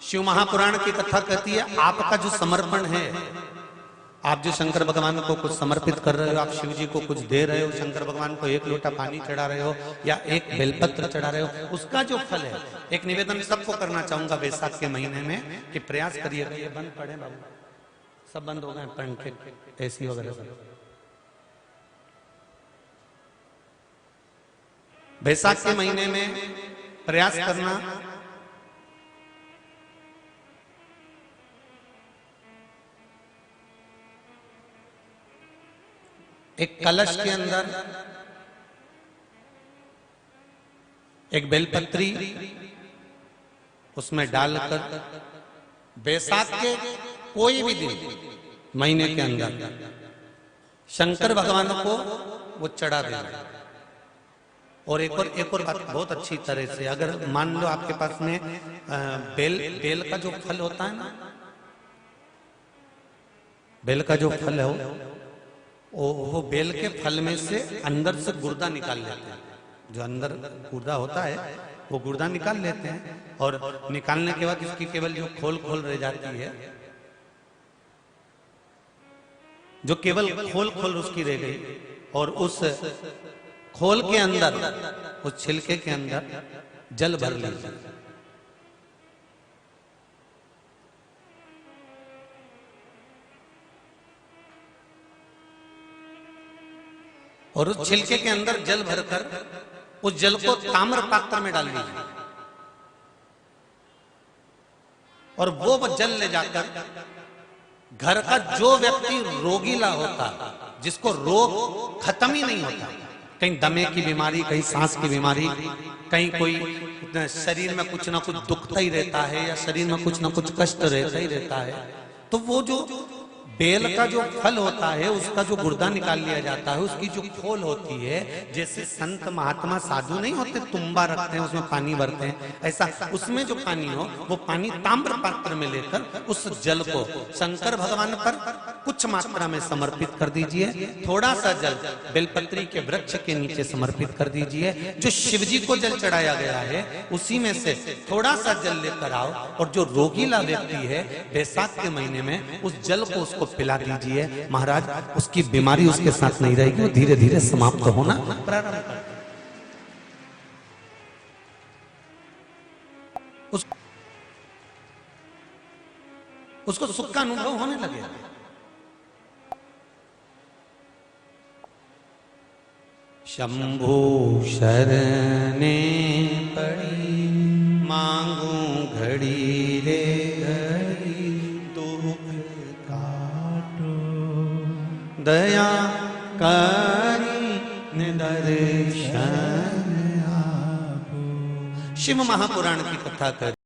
शिव महापुराण की कथा कहती है आपका जो समर्पण है, आप जो शंकर भगवान को कुछ समर्पित कर रहे हो, आप शिव जी को कुछ दे रहे हो, शंकर भगवान को एक लोटा पानी चढ़ा रहे हो या एक बेलपत्र चढ़ा रहे हो, उसका जो फल है। एक निवेदन सबको करना चाहूंगा वैशाख के महीने में कि प्रयास करिएगा। ये बंद पड़े बाबू, सब बंद हो गए, पंखे एसी वगैरह सब। वैशाख के महीने में प्रयास करना एक कलश के अंदर एक बेलपत्री उसमें डालकर वैशाख के कोई भी दिन महीने के अंदर शंकर भगवान को वो चढ़ा देना। और एक और बात बहुत अच्छी तरह से, अगर मान लो आपके पास में बेल का जो फल होता है ना, बेल का जो फल है वो बेल के फल में से अंदर से गुर्दा निकाल लेते हैं। जो अंदर गुर्दा होता है वो गुर्दा निकाल लेते हैं, और निकालने के बाद इसकी केवल जो खोल रह जाती है, जो केवल खोल उसकी रह गई, और उस खोल के अंदर, उस छिलके के अंदर जल भर लीजिए। और उस छिलके के अंदर जल भरकर उस जल को ताम्र पात्र में डाल लीजिए, और वो जल ले जाकर घर का जो व्यक्ति रोगीला होता, जिसको रोग खत्म ही नहीं होता, कहीं दमे की बीमारी, कहीं सांस की बीमारी, कहीं कोई शरीर में कुछ ना कुछ दुखता ही रहता है, या शरीर में कुछ ना कुछ कष्ट रहता ही रहता है, तो वो जो बेल का जो फल होता है उसका जो गुर्दा निकाल लिया जाता है, उसकी जो खोल होती है, जैसे संत महात्मा साधु नहीं होते तुम्बा रखते हैं उसमें पानी भरते हैं, ऐसा उसमें जो पानी हो वो पानी ताम्र पात्र में लेकर उस जल को शंकर भगवान पर कुछ मात्रा में समर्पित कर दीजिए। थोड़ा सा जल बेलपत्री के वृक्ष के नीचे समर्पित कर दीजिए। जो शिव जी को जल चढ़ाया गया है उसी में से थोड़ा सा जल लेकर आओ, और जो रोगीला व्यक्ति है वैशाख के महीने में उस जल को उसको पिला दीजिए। महाराज उसकी बीमारी उसके साथ नहीं रहेगी, वो धीरे धीरे समाप्त होना प्रारंभ कर उसको सुख का अनुभव होने लगेगा। शंभु शरणे पड़ी मांगू घड़ी रे घड़ी, दुख काटो दया करी निदर्शन आपो। शिव महापुराण की कथा कर